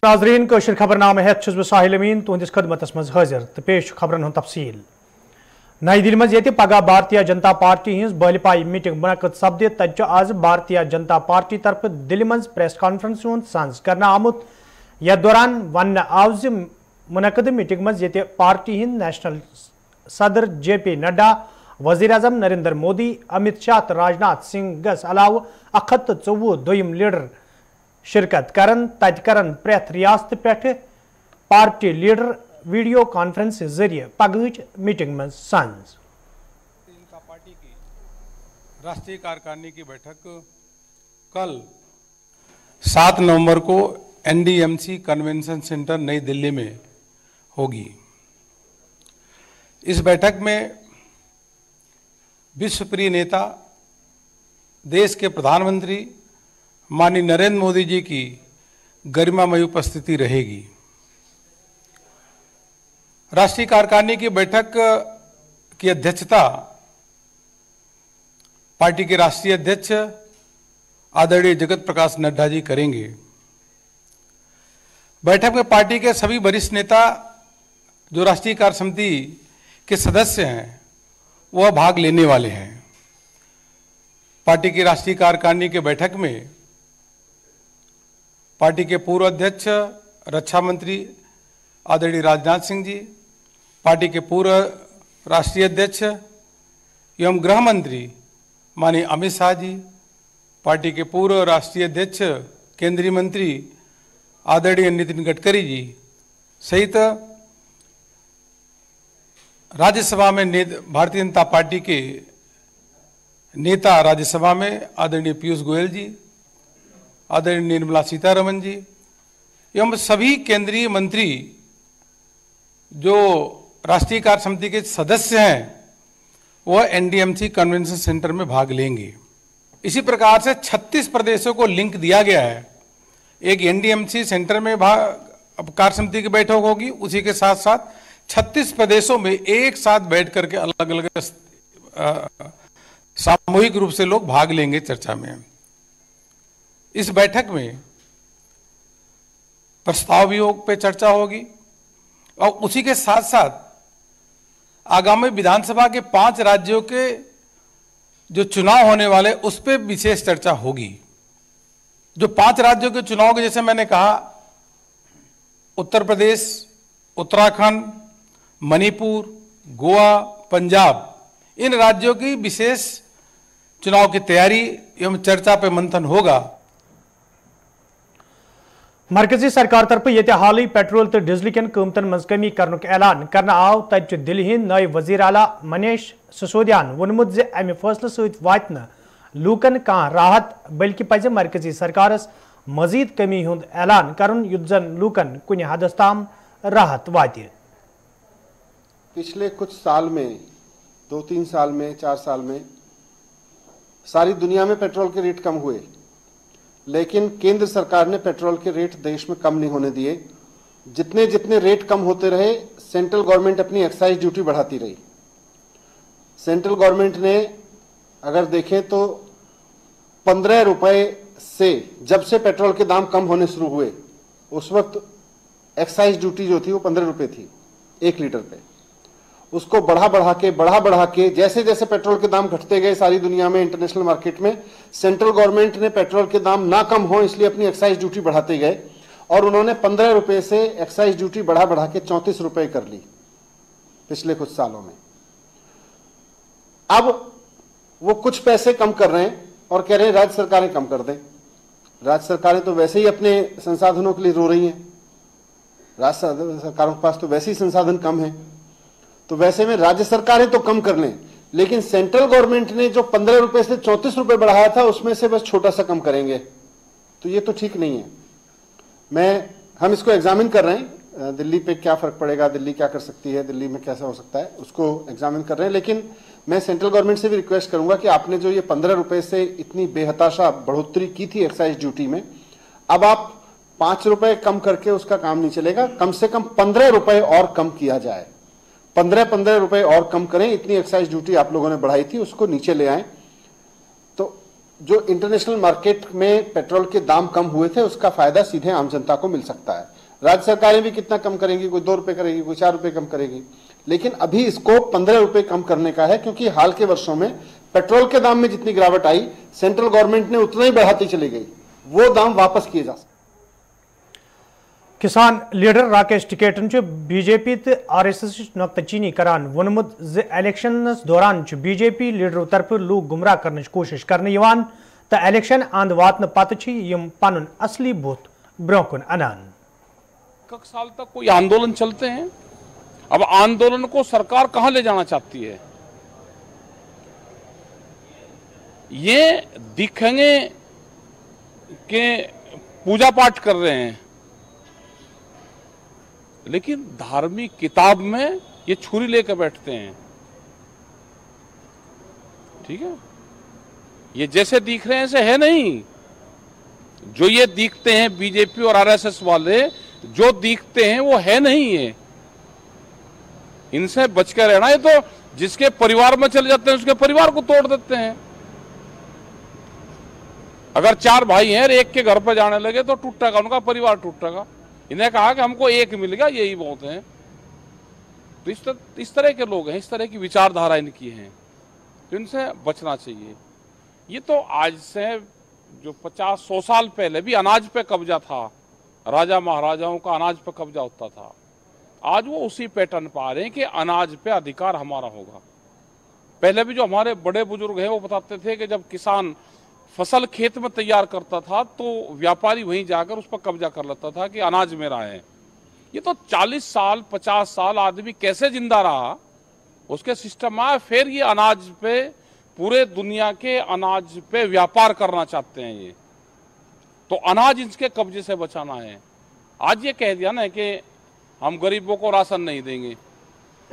नाजरीन कशर खबरनामे हेत बह साहिल अमीन तुहदिस खदमतस मज हाजिर तो पेश खबरन हुंद तफसील। नई दिल्ली मज पगह भारतीय जनता पार्टी हज बहलपाई मीटिंग मुनक़द सपद तत आज भारतीय जनता पार्टी तरफ दिल्ली मज प्रेस कॉन्फ्रेंस सांस करना आमुत। यथ दौरान वन आव मुनक़द मीटिंग मज पार्टी हिंद नेशनल सदर JP नड्डा, वज़ीर आज़म नरेंद्र मोदी, अमित शाह तो राजनाथ सिंह अलाव 124 दोयम लीडर शिरकत करन तत करन प्रेथ रियासत पे पार्टी लीडर वीडियो कॉन्फ्रेंस जरिए पगह मीटिंग में सांस। पार्टी की राष्ट्रीय कार्यकारिणी की बैठक कल 7 नवंबर को NDMC कन्वेंशन सेंटर नई दिल्ली में होगी। इस बैठक में विश्व प्रिय नेता देश के प्रधानमंत्री माननीय नरेंद्र मोदी जी की गरिमामयी उपस्थिति रहेगी। राष्ट्रीय कार्यकारिणी की बैठक की अध्यक्षता पार्टी के राष्ट्रीय अध्यक्ष आदरणीय जगत प्रकाश नड्डा जी करेंगे। बैठक में पार्टी के सभी वरिष्ठ नेता जो राष्ट्रीय कार्य समिति के सदस्य हैं वह भाग लेने वाले हैं। पार्टी की राष्ट्रीय कार्यकारिणी के बैठक में पार्टी के पूर्व अध्यक्ष रक्षा मंत्री आदरणीय राजनाथ सिंह जी, पार्टी के पूर्व राष्ट्रीय अध्यक्ष एवं गृह मंत्री माननीय अमित शाह जी, पार्टी के पूर्व राष्ट्रीय अध्यक्ष केंद्रीय मंत्री आदरणीय नितिन गडकरी जी सहित राज्यसभा में भारतीय जनता पार्टी के नेता राज्यसभा में आदरणीय पीयूष गोयल जी, आदरणीय निर्मला सीतारमण जी एवं सभी केंद्रीय मंत्री जो राष्ट्रीय कार्य समिति के सदस्य हैं वह NDMC कन्वेंशन सेंटर में भाग लेंगे। इसी प्रकार से 36 प्रदेशों को लिंक दिया गया है। एक NDMC सेंटर में कार्य समिति की बैठक होगी, उसी के साथ साथ 36 प्रदेशों में एक साथ बैठ करके अलग अलग सामूहिक रूप से लोग भाग लेंगे चर्चा में। इस बैठक में प्रस्ताव वियोग पे चर्चा होगी और उसी के साथ साथ आगामी विधानसभा के 5 राज्यों के जो चुनाव होने वाले उस पर विशेष चर्चा होगी। जो 5 राज्यों के चुनाव के जैसे मैंने कहा उत्तर प्रदेश, उत्तराखंड, मणिपुर, गोवा, पंजाब, इन राज्यों की विशेष चुनाव की तैयारी एवं चर्चा पर मंथन होगा। मरकजी सरकार तरफ ये हाल पेट्रोल तो डीजल कन कीमतन मज कमी कर ऐलान करना आव तत दिल्ली हिंद नए वजीर आला मनीष सिसोदियान वोनमुत जे अमि फैसले सत वात लूकन कह राहत बल्कि पज मरकजी सरकारस मजीद कमी हुंद ऐलान करन युत जन लूकन कुन हदस ताम राहत वात। पिछले कुछ साल में 2-3 साल में 4 साल में सारी दुनिया में पेट्रोल के रेट कम हुए, लेकिन केंद्र सरकार ने पेट्रोल के रेट देश में कम नहीं होने दिए। जितने जितने रेट कम होते रहे सेंट्रल गवर्नमेंट अपनी एक्साइज ड्यूटी बढ़ाती रही। सेंट्रल गवर्नमेंट ने अगर देखें तो 15 रुपए से जब से पेट्रोल के दाम कम होने शुरू हुए उस वक्त एक्साइज ड्यूटी जो थी वो 15 रुपए थी 1 लीटर पे। उसको बढ़ा बढ़ा के जैसे जैसे पेट्रोल के दाम घटते गए सारी दुनिया में इंटरनेशनल मार्केट में सेंट्रल गवर्नमेंट ने पेट्रोल के दाम ना कम हो इसलिए अपनी एक्साइज ड्यूटी बढ़ाते गए और उन्होंने 15 रुपए से एक्साइज ड्यूटी बढ़ा के 34 रुपए कर ली पिछले कुछ सालों में। अब वो कुछ पैसे कम कर रहे हैं और कह रहे हैं राज्य सरकारें कम कर दें। राज्य सरकारें तो वैसे ही अपने संसाधनों के लिए रो रही हैं, राज्य सरकारों के पास तो वैसे ही संसाधन कम है, तो वैसे में राज्य सरकारें तो कम कर लें, लेकिन सेंट्रल गवर्नमेंट ने जो 15 रुपए से 34 रुपए बढ़ाया था उसमें से बस छोटा सा कम करेंगे, तो ये तो ठीक नहीं है। हम इसको एग्जामिन कर रहे हैं, दिल्ली पे क्या फर्क पड़ेगा, दिल्ली क्या कर सकती है, दिल्ली में कैसा हो सकता है, उसको एग्जामिन कर रहे हैं। लेकिन मैं सेंट्रल गवर्नमेंट से भी रिक्वेस्ट करूंगा कि आपने जो ये 15 रुपए से इतनी बेहताशा बढ़ोतरी की थी एक्साइज ड्यूटी में, अब आप 5 रुपए कम करके उसका काम नहीं चलेगा, कम से कम 15 रुपए और कम किया जाए। 15 रुपए और कम करें, इतनी एक्साइज ड्यूटी आप लोगों ने बढ़ाई थी उसको नीचे ले आए। तो जो इंटरनेशनल मार्केट में पेट्रोल के दाम कम हुए थे उसका फायदा सीधे आम जनता को मिल सकता है। राज्य सरकारें भी कितना कम करेंगी, कोई 2 रुपए करेगी, कोई 4 रुपए कम करेगी, लेकिन अभी इसको 15 रुपए कम करने का है, क्योंकि हाल के वर्षों में पेट्रोल के दाम में जितनी गिरावट आई सेंट्रल गवर्नमेंट ने उतना ही बढ़ाती चली गई, वो दाम वापस किए जा सकते। किसान लीडर राकेश टिकैतन बीजेपी तो RSS नुक्तचीनी करान वोनमुत इलेक्शन दौरान बीजेपी लीडरों तरफ लूक गुमराह करने कोशिश करने तो इलेक्शन अंद वातन पत पन असली बूथ ब्रोकुन अनान। कई साल तक कोई आंदोलन चलते हैं, अब आंदोलन को सरकार कहां ले जाना चाहती है? ये दिखेंगे कि पूजा पाठ कर रहे हैं, लेकिन धार्मिक किताब में ये छुरी लेकर बैठते हैं। ठीक है, ये जैसे दिख रहे हैं ऐसे है नहीं। जो ये दिखते हैं बीजेपी और RSS वाले, जो दिखते हैं वो है नहीं। ये इनसे बचकर रहना। ये तो जिसके परिवार में चले जाते हैं उसके परिवार को तोड़ देते हैं। अगर 4 भाई हैं और एक के घर पर जाने लगे तो टूटेगा, उनका परिवार टूटेगा। इन्हें कहा कि हमको एक मिल गया, यही बहुत है। तो इस तरह के लोग हैं, इस तरह की विचारधारा इनकी है, तो इनसे बचना चाहिए। ये तो आज से जो 50-100 साल पहले भी अनाज पे कब्जा था, राजा महाराजाओं का अनाज पे कब्जा होता था। आज वो उसी पैटर्न पर आ रहे हैं कि अनाज पे अधिकार हमारा होगा। पहले भी जो हमारे बड़े बुजुर्ग हैं वो बताते थे कि जब किसान फसल खेत में तैयार करता था तो व्यापारी वहीं जाकर उस पर कब्जा कर लेता था कि अनाज मेरा है। ये तो 40 साल 50 साल आदमी कैसे जिंदा रहा, उसके सिस्टम आया, फिर ये अनाज पे, पूरे दुनिया के अनाज पे व्यापार करना चाहते हैं। ये तो अनाज इनके कब्जे से बचाना है। आज ये कह दिया ना कि हम गरीबों को राशन नहीं देंगे,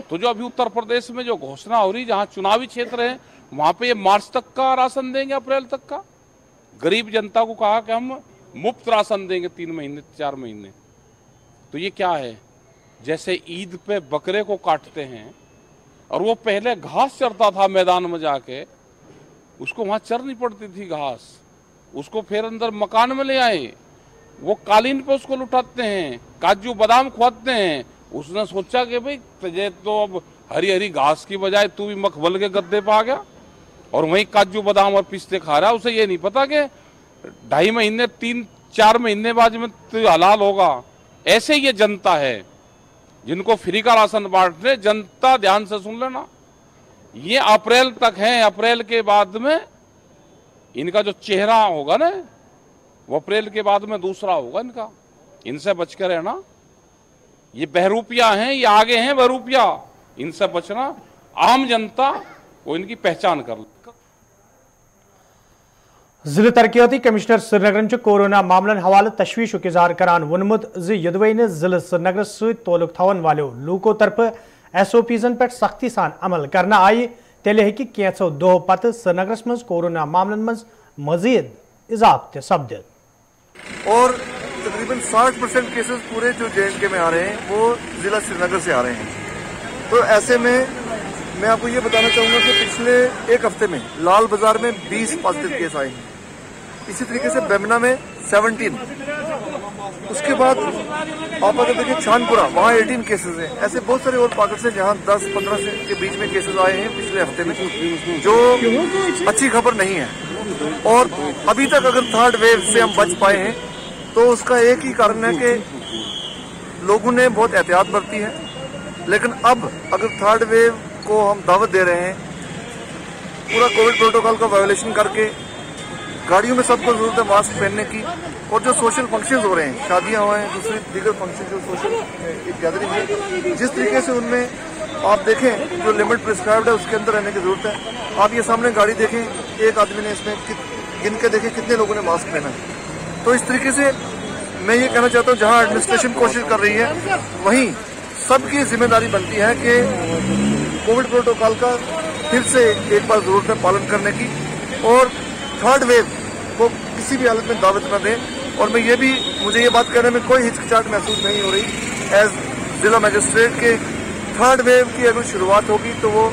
तो जो अभी उत्तर प्रदेश में जो घोषणा हो रही, जहां चुनावी क्षेत्र है वहां पे ये मार्च तक का राशन देंगे, अप्रैल तक का। गरीब जनता को कहा कि हम मुफ्त राशन देंगे 3 महीने 4 महीने। तो ये क्या है? जैसे ईद पे बकरे को काटते हैं और वो पहले घास चरता था मैदान में जाके, उसको वहां चरनी पड़ती थी घास, उसको फिर अंदर मकान में ले आए, वो कालीन पे उसको लुटाते हैं, काजू बादाम खुआते हैं। उसने सोचा कि भाई तुझे तो अब हरी हरी घास की बजाय तू भी मखमल के गद्दे पे आ गया और वहीं काजू बादाम और पिस्ते खा रहा है। उसे ये नहीं पता कि 2.5 महीने 3-4 महीने बाद में तो हलाल होगा। ऐसे ये जनता है जिनको फ्री का राशन बांट रहे। जनता ध्यान से सुन लेना, ये अप्रैल तक है। अप्रैल के बाद में इनका जो चेहरा होगा ना, वो अप्रैल के बाद में दूसरा होगा इनका। इनसे बच के रहना। ये बहरूपिया हैं, ये आगे हैं बहरूपिया, इनसे बचना। आम जनता वो इनकी पहचान कर ले। जिले तरक्याती कमिश्नर श्रीनगर कोरोना मामलन हवाले तशवीश इजहार करान वोनमुत यदवे जिले श्रीनगर सत तोलुक थवन वालों लूकों तरफ SOP'न पे सख्ती सान अमल करना आये तेल हेकि कैंसो दो पत श्रीनगरस मज कोरोना मामलन मज मजीद इजाफ सपद। और तकरीबन 60% केसेस पूरे जो JNK में आ रहे हैं वो जिला श्रीनगर से आ रहे हैं। तो ऐसे में मैं आपको ये बताना चाहूँगा कि पिछले 1 हफ्ते में लाल बाजार में 20 पॉजिटिव केस आए हैं। इसी तरीके से बेमना में 17। उसके बाद आप अगर देखिए छानपुरा, वहाँ 18 केसेस हैं। ऐसे बहुत सारे और पॉकेट्स हैं जहाँ 10-15 से के बीच में केसेस आए हैं पिछले हफ्ते में, जो अच्छी खबर नहीं है। और अभी तक अगर 3rd वेव से हम बच पाए हैं तो उसका एक ही कारण है कि लोगों ने बहुत एहतियात बरती है। लेकिन अब अगर 3rd वेव को हम दावत दे रहे हैं, पूरा कोविड प्रोटोकॉल का वायोलेशन करके, गाड़ियों में सबको जरूरत है मास्क पहनने की, और जो सोशल फंक्शंस हो रहे हैं, शादियां हुए हैं, दूसरे दीगर फंक्शन जो सोशल गैदरिंग है, जिस तरीके से उनमें आप देखें जो लिमिट प्रिस्क्राइब्ड है उसके अंदर रहने की जरूरत है। आप ये सामने गाड़ी देखें, एक आदमी ने इसमें गिन के देखें कितने लोगों ने मास्क पहना है। तो इस तरीके से मैं ये कहना चाहता हूँ, जहाँ एडमिनिस्ट्रेशन कोशिश कर रही है वहीं सबकी जिम्मेदारी बनती है कि कोविड प्रोटोकॉल का फिर से एक बार जरूरत है पालन करने की, और 3rd वेव को किसी भी हालत में दावत न दें। और मुझे ये बात करने में कोई हिचकिचाहट महसूस नहीं हो रही। एज जिला मजिस्ट्रेट के 3rd वेव की अगर शुरुआत होगी तो वो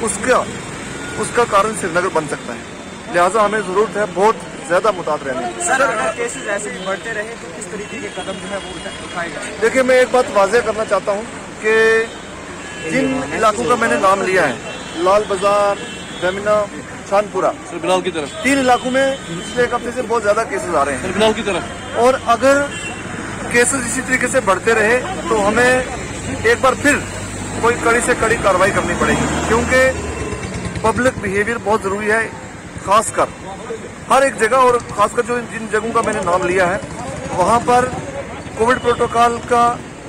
उसका कारण श्रीनगर बन सकता है। लिहाजा हमें ज़रूरत है बहुत ज़्यादा मुताद रहने की। सर, अगर केसेस ऐसे ही बढ़ते रहे तो किस तरीके के कदम जो है वो उठाए जाएंगे? देखिए, मैं एक बात वाज़ेह करना चाहता हूँ कि जिन इलाकों का मैंने नाम लिया है, लाल बाजार, बेमिना, शानपुरा, बिलाल की तरफ, 3 इलाकों में पिछले 1 हफ्ते से बहुत ज़्यादा केसेस आ रहे हैं। बिलाल की तरफ, और अगर केसेस इसी तरीके से बढ़ते रहे तो हमें एक बार फिर कोई कड़ी से कड़ी कार्रवाई करनी पड़ेगी, क्योंकि पब्लिक बिहेवियर बहुत ज़रूरी है, खासकर हर एक जगह, और खासकर जो जिन जगहों का मैंने नाम लिया है वहाँ पर कोविड प्रोटोकॉल का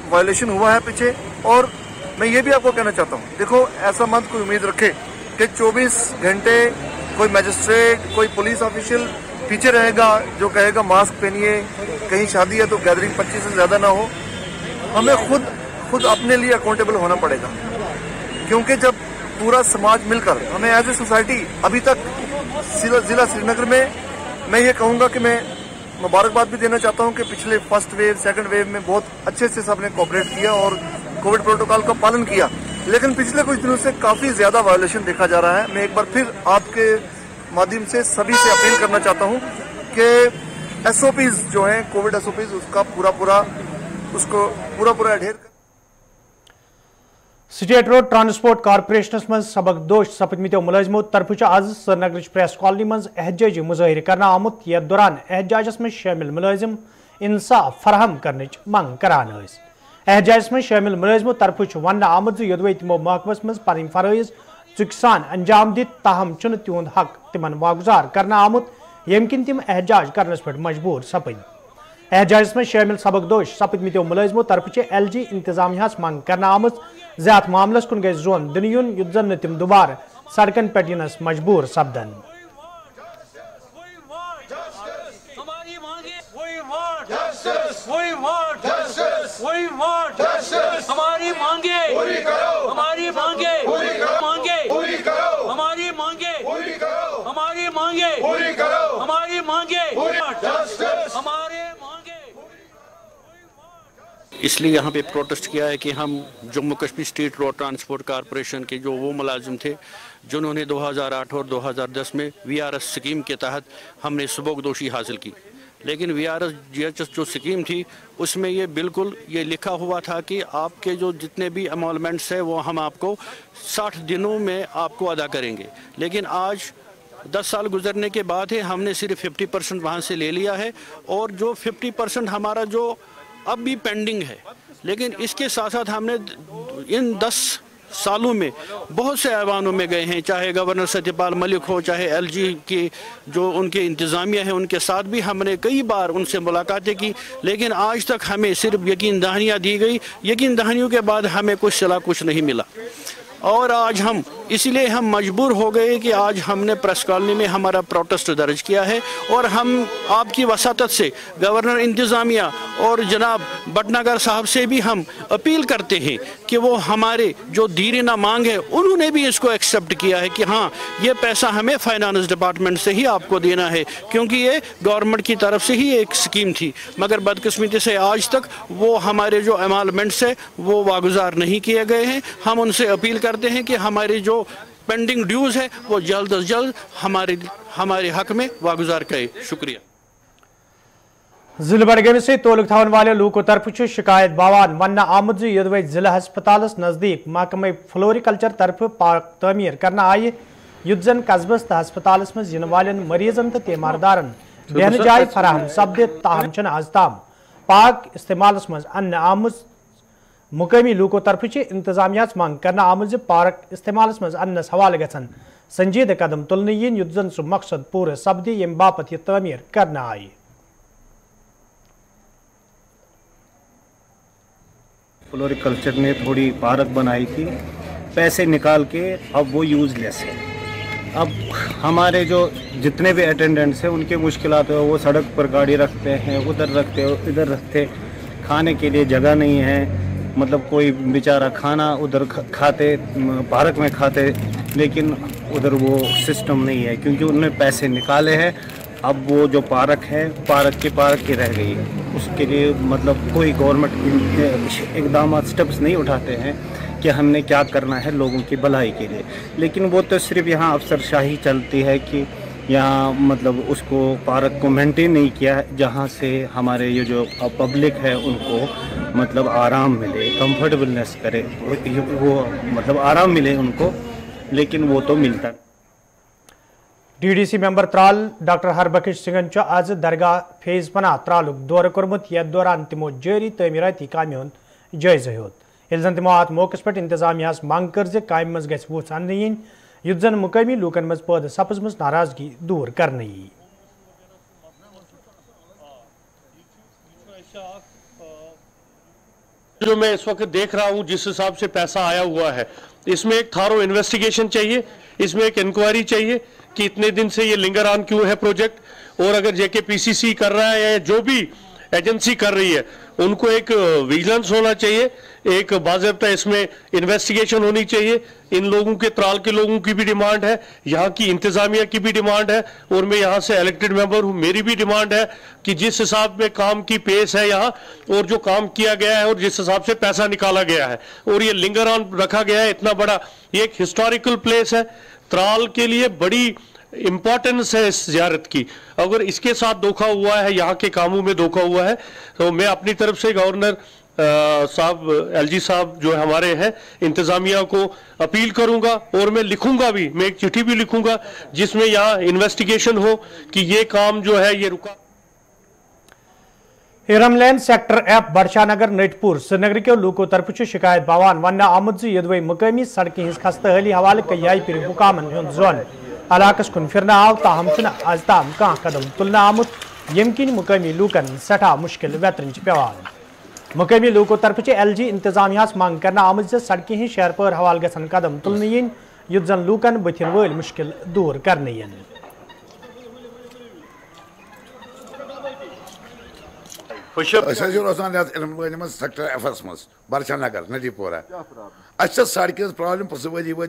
वायलेशन हुआ है पीछे। और मैं ये भी आपको कहना चाहता हूँ, देखो, ऐसा मत कोई उम्मीद रखे कि 24 घंटे कोई मजिस्ट्रेट, कोई पुलिस ऑफिशियल पीछे रहेगा जो कहेगा मास्क पहनिए, कहीं शादी है तो गैदरिंग 25 से ज़्यादा ना हो। हमें खुद अपने लिए अकाउंटेबल होना पड़ेगा, क्योंकि जब पूरा समाज मिलकर, हमें एज ए सोसाइटी, अभी तक ज़िला श्रीनगर में मैं ये कहूँगा कि मैं मुबारकबाद भी देना चाहता हूँ कि पिछले फर्स्ट वेव, सेकंड वेव में बहुत अच्छे से सबने कोऑपरेट किया और कोविड प्रोटोकॉल का पालन किया। लेकिन पिछले कुछ दिनों से काफ़ी ज़्यादा वायलेशन देखा जा रहा है। मैं एक बार फिर आपके माध्यम से सभी से अपील करना चाहता हूँ कि SOPs जो हैं, कोविड SOPs, उसका पूरा अडेयर कर। स्टेट रोड ट्रांसपोर्ट कॉर्पोरेशनस मज सबकदोश सपदमितो मुलाजिमो तरफ आज श्रीनगर प्रेस कॉलोनी मज एहतजाजी मुजाहिर करना आमुत। यथ दौरान एहतजाजस में शामिल मुलाजिम इंसाफ फराहम करने मंग करान। एहतजाजस में शामिल मुलाजिमो तरफ वन आमुत योदवे तमो महकमस मज पन फरइज चुक सान अंजाम दित, ताहम चुन तिहुंद हक तिमन वागुजार करना आमुत, यम किन तिम एहतजाज करनस पे मजबूर सपद। एहतजाजस में शामिल सबकदोश सपदमितो मुलाजिमो तरफ LG इंतजामियास मंग करना आमुत ज़्यादा मामलस कुन गई जोन दिन युन युद्ध जन तिम दोबार सड़कन पे यनस मजबूर सपदन। इसलिए यहाँ पे प्रोटेस्ट किया है कि हम Jammu Kashmir state road transport corporation के जो वो मुलाजिम थे जिन्होंने 2008 और 2010 में VRS स्कीम के तहत हमने सबकदोशी हासिल की, लेकिन VRS GHS जो स्कीम थी उसमें ये बिल्कुल ये लिखा हुआ था कि आपके जो जितने भी एमोलमेंट्स है वो हम आपको 60 दिनों में आपको अदा करेंगे। लेकिन आज 10 साल गुजरने के बाद है हमने सिर्फ 50% वहाँ से ले लिया है, और जो 50% हमारा जो अब भी पेंडिंग है। लेकिन इसके साथ साथ हमने इन 10 सालों में बहुत से ऐवानों में गए हैं, चाहे गवर्नर सत्यपाल मलिक हो, चाहे LG के जो उनके इंतज़ामिया हैं उनके साथ भी हमने कई बार उनसे मुलाकातें की, लेकिन आज तक हमें सिर्फ यकीन दहानियाँ दी गई। यकीन दहानियों के बाद हमें कुछ सिला कुछ नहीं मिला, और आज हम इसलिए हम मजबूर हो गए कि आज हमने प्रेस कॉलोनी में हमारा प्रोटेस्ट दर्ज किया है, और हम आपकी वसातत से गवर्नर इंतज़ामिया और जनाब भटनागर साहब से भी हम अपील करते हैं कि वो हमारे जो दीरीना मांग है उन्होंने भी इसको एक्सेप्ट किया है कि हाँ ये पैसा हमें फाइनेंस डिपार्टमेंट से ही आपको देना है, क्योंकि ये गवर्नमेंट की तरफ से ही एक स्कीम थी। मगर बदकिस्मती से आज तक वो हमारे जो एमोलमेंट्स है वो वागुजार नहीं किए गए हैं। हम उनसे अपील करते हैं कि हमारी जो पेंडिंग ड्यूज है वो जल्द अज जल्द हमारे हक में वागुजार करें। शुक्रिया। जिले बडगाम से तोलक थवन वाले लोगों तरफ शिकायत बावान वन आमद यदवे जिला अस्पताल नजदीक महकमे फ्लोरिकल्चर तरफ पार्क तमीर करना आये, युद्धन कस्बस तो अस्पताल मज वाले मरीजन तो तीमारदारन बेहन जाय फराहम सपद, ताहम आज ताम पार्क इस्तेमाल मज अन्न आमुज। मुकामी लोगों तरफ इंतजामिया मंग करना आमुज पार्क इस्तेमाल मज अन्नस हवाले गन संजीद कदम तुलन yin युद्धन सु मकसद पूरे सपद यम बापत यह तमीर करना आये। फ्लोरिकल्चर ने थोड़ी पार्क बनाई थी, पैसे निकाल के अब वो यूज़लेस है। अब हमारे जो जितने भी अटेंडेंट्स हैं उनकी मुश्किलात है, वो सड़क पर गाड़ी रखते हैं, उधर रखते हैं, इधर रखते, खाने के लिए जगह नहीं है, मतलब कोई बेचारा खाना उधर खाते पार्क में खाते, लेकिन उधर वो सिस्टम नहीं है क्योंकि उन्होंने पैसे निकाले हैं। अब वो जो पार्क है पार्क की रह गई है, उसके लिए मतलब कोई गवर्नमेंट इकदाम स्टेप्स नहीं उठाते हैं कि हमने क्या करना है लोगों की भलाई के लिए। लेकिन वो तो सिर्फ यहाँ अफसरशाही चलती है कि यहाँ मतलब उसको पार्क को मेंटेन नहीं किया है, जहाँ से हमारे ये जो पब्लिक है उनको मतलब आराम मिले, कंफर्टेबलनेस करे, वो मतलब आराम मिले उनको, लेकिन वो तो मिलता। DDC member Tral doctor Harbakhsh सिंगन आज दरगाह फेज पना त्रालुक दौर कोर्मुत, यथ दौरान तिमो जारी तमीराती कामि हुंद जायजा हेत। येल्ले जन तिमो अत मौके पे इंतजामियास मांग कर कामि मज गछ वुच अन्नः यिन, युथ जन मुकामी लूकन मज पैदा सपजमज नाराजगी दूर करने यी। जो मैं इस वक्त देख रहा हूं, जिस हिसाब से पैसा आया हुआ है, इसमें एक थारो इन्वेस्टिगेशन चाहिए, इसमें एक इंक्वायरी चाहिए कि इतने दिन से ये लिंगर ऑन क्यों है प्रोजेक्ट, और अगर JKPCC कर रहा है या जो भी एजेंसी कर रही है उनको एक विजिलेंस होना चाहिए, एक बाज़ाब्ता इसमें इन्वेस्टिगेशन होनी चाहिए। इन लोगों के त्राल के लोगों की भी डिमांड है, यहाँ की इंतजामिया की भी डिमांड है, और मैं यहाँ से इलेक्टेड मेंबर हूँ, मेरी भी डिमांड है कि जिस हिसाब में काम की पेस है यहाँ और जो काम किया गया है और जिस हिसाब से पैसा निकाला गया है और ये लिंगर ऑन रखा गया है, इतना बड़ा ये एक हिस्टोरिकल प्लेस है, त्राल के लिए बड़ी इंपॉर्टेंस है इस ज़ियारत की। अगर इसके साथ धोखा हुआ है, यहाँ के कामों में धोखा हुआ है, तो मैं अपनी तरफ से गवर्नर साहब, LG साहब जो हमारे हैं, इंतजामिया को अपील करूंगा और मैं लिखूंगा भी, मैं एक चिट्ठी भी लिखूंगा जिसमें यहाँ इन्वेस्टिगेशन हो कि ये काम जो है ये रुका। हिरमलैन सेक्टर F बड़शानगर नटपुर श्रीनगर के लूको तरफ शिकायत बवान वन आमुद यदवे मुकामी सड़क हज खस्ता हली हवाले कई फिर हुकामन हुंद जोन इलाकस कुन फिर आव, ताहम आज ताम कह कदम तुलना आमुत, यम किन मुकामी लूकन सठा मुश्किल वेतरन पेवान। मुकामी लूको तरफ LG इंतजामियास मांग करना आमुद सड़कें हज शहर पर हवाल गसन कदम तुलने यिन, युथ जन लूकन बथिन वल मुश्किल दूर करने यिन। सेक्टर F मज बड़शानगर नदीपोरा अच्छा सड़क प्रॉब्लम वरी वो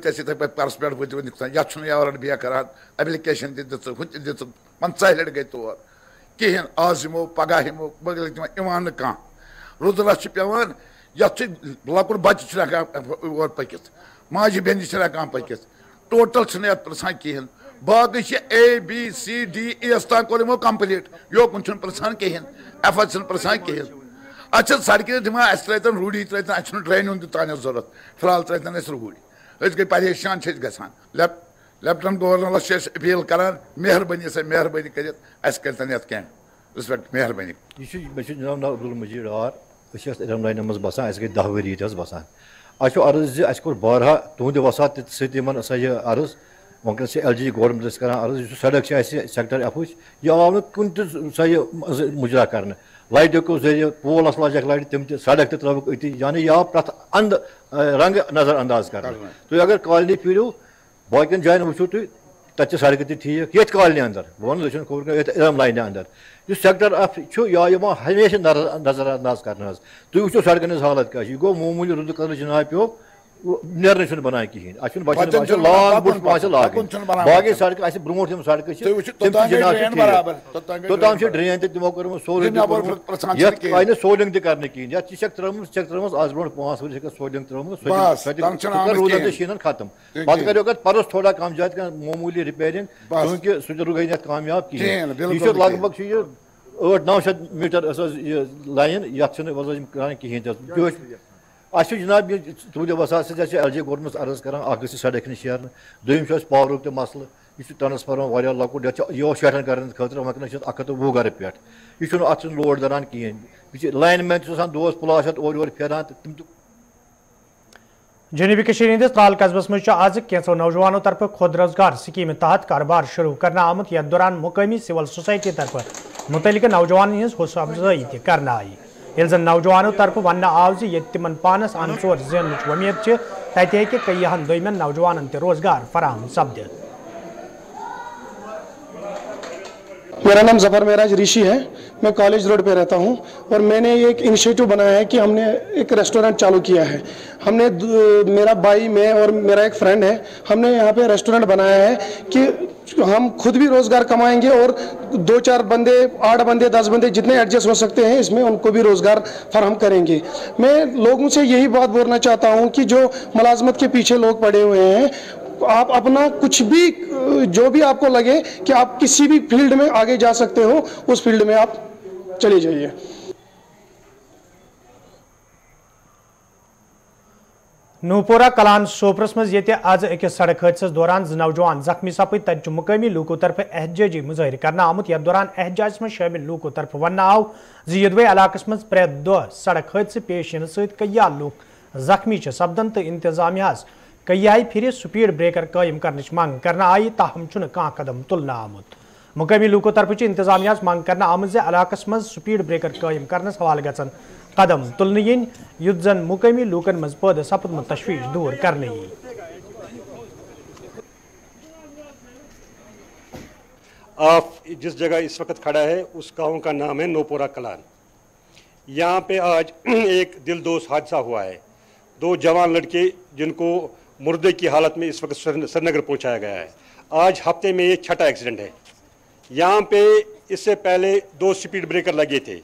पर्स पे वो ये बिया कर एप्लिकेशन दिख 50 लट गई तौर कहें आज यमो पगह यमो इवान कह रुदरा पेवान ये लकुट बच्चे और पकित माजि बेन हेकान पकित टोटल ये प्रसान कहें बाकी ABCDE तान कोर यमो कम्प्लीट योकुन प्रसान कहें F प्रसान कहें अच्छा सड़क दिमा त्रन रूढ़ी त्रन ड्रेन हूं तान जरूरत फिलहाल त्रन रूढ़ी गई परेशान ग लेफ्टिनेंट गवर्नर अपील करान मेहरबानी से मेहरबानी कर रिस्पेक्ट मेहरबानी जनाब अब्दुल मजीद आर इरमलाइन मज बसान गई 10 वरी बसान अर्ज अस कोर बारहा तुंद वसात सा यह अर्ज वनकन से LG गवर्नमेंट करान अर्ज सड़क सेक्टर F यह आव कुन मुजरा कर लाइटों को जरिए पोल लाजक लाइट तम सड़क त्रुक अति यानी यह प्रथ रंग नजर अंदाज कर। तुम अगर कॉलोनी फिरू बाकन जान वो तुम तत सड़क ठीक ये कॉलोनी अंदर वन इरमलाइन अंदर जो सेक्टर F यह हमेशा नजर अंदाज कर तुम वो सड़कन हज हालत क्या यह गो मामूली रुद कदर जनाब पे नेरन बनाए कहें लाग बुट पास लाग बाकी सड़क ब्रोट सड़क तोताम ड्रेन तमो कर्म सोलिंग सोलिंग कर कहें आज ब्रो 5 वरी सोलिंग त्रुम शीन खत्म पे करो परस थोड़ा कम ज्यादा मामूली रिपेयरिंग क्योंकि सह गई कामयाब कहें लगभग 800-900 मीटर लाइन ये कहें जनाब तुद वसात LG गवर्नमेंट अर्ज कर सड़क शेर दोम पावर तो मसल यह ट्रांसफार्मर वारिया लकुट यह शेटन कर खतर वनकन 120 गर पे यह अत लोड दरान कहें लाइन मैन दोस्त प्लास और फेरान जनूबी हंदिस त्राल कस्बस मज आज कैंसो नौजवानों तरफ खुद रोजगार स्कीम तहत कारोबार शुरू करना आमुत, यथ दौरान मुकामी सिविल सोसाइटी तरफ मुतलिक नौजवान हज हौसला अफजाई कर आई। ये जन नौजवानों तरफ वन आव ये तिमन पानस अन चोर जेन उम्मीद तत हे कईहन दोमन नौजवान रोजगार फराहम सपद। मेरा नाम जफर महराज ऋषि है, मैं कॉलेज रोड पे रहता हूँ और मैंने एक इनिशिएटिव बनाया है कि हमने एक रेस्टोरेंट चालू किया है। हमने मेरा भाई, मैं और मेरा एक फ्रेंड है, हमने यहाँ पे रेस्टोरेंट बनाया है कि हम खुद भी रोजगार कमाएंगे और 2-4 बंदे, 8 बंदे, 10 बंदे जितने एडजस्ट हो सकते हैं इसमें उनको भी रोजगार फराहम करेंगे। मैं लोगों से यही बात बोलना चाहता हूँ कि जो मुलाजमत के पीछे लोग पड़े हुए हैं आप अपना कुछ भी जो भी आपको लगे कि आप किसी भी फील्ड में आगे जा सकते हो, उस फील्ड में आप चले जाइए। नूपोरा कलान सोपरस मज ये आज अकिस सड़क हादस दौरान नौजवान जख्मी सपद तक मुकामी लूकों तरफ एहतजाजी मुजाहिर करना आमुत। यथ दौरान एहतजाज में शामिल लूकों तरफ वन आव यदवे इलाकस मज प्रेत दह सड़क हादस पेश इन सया लूक जख्मी सपदन तो इंतजामिया कई फिर स्पीड ब्रेकर कायम करने मांग करना आई, ताहम कह कदम तुलना आमुत। मुकामी लूकों तरफ इंतजामिया मांग करना आमुत इलाकस मज स्पीड ब्रेकर कायम करनस हवाल गचन कदम तुलने इन युद्ध जन मुकामी लूकन मज पैदा सपदमत तशवीश दूर करने। आप जिस जगह इस वक्त खड़ा है उस गांव का नाम है नूपोरा कलान। यहाँ पे आज एक दिलदोज हादसा हुआ है। दो जवान लड़के जिनको मुर्दे की हालत में इस वक्त श्रीनगर पहुँचाया गया है। आज हफ्ते में ये छठा एक्सीडेंट है। यहाँ पे इससे पहले 2 स्पीड ब्रेकर लगे थे।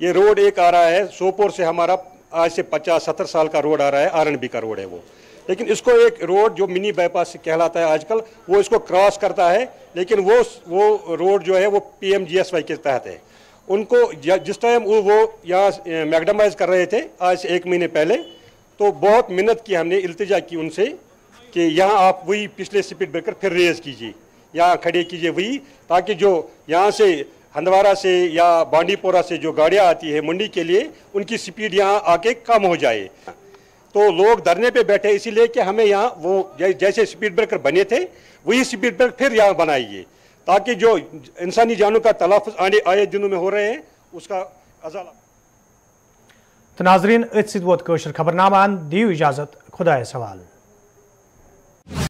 ये रोड एक आ रहा है सोपोर से, हमारा आज से 50-70 साल का रोड आ रहा है, आरएनबी का रोड है वो, लेकिन इसको एक रोड जो मिनी बाईपास कहलाता है आजकल, वो इसको क्रॉस करता है। लेकिन वो रोड जो है वो PMGSY के तहत है। उनको जिस टाइम वो यहाँ मैगडमाइज कर रहे थे आज से 1 महीने पहले, तो बहुत मिन्नत की हमने, इल्तिजा की उनसे कि यहाँ आप वही पिछले स्पीड ब्रेकर फिर रेज कीजिए, यहाँ खड़े कीजिए वही, ताकि जो यहाँ से हंदवारा से या बांडीपोरा से जो गाड़ियाँ आती है मंडी के लिए, उनकी स्पीड यहाँ आके कम हो जाए। तो लोग धरने पे बैठे इसीलिए कि हमें यहाँ वो जैसे स्पीड ब्रेकर बने थे वही स्पीड ब्रेकर फिर यहाँ बनाइए, ताकि जो इंसानी जानों का तलाफ़ुज़ आए दिनों में हो रहे हैं उसका अज़ाला। तो नाज़रीन, खबरनामा दियो इजाज़त, खुदा सवाल।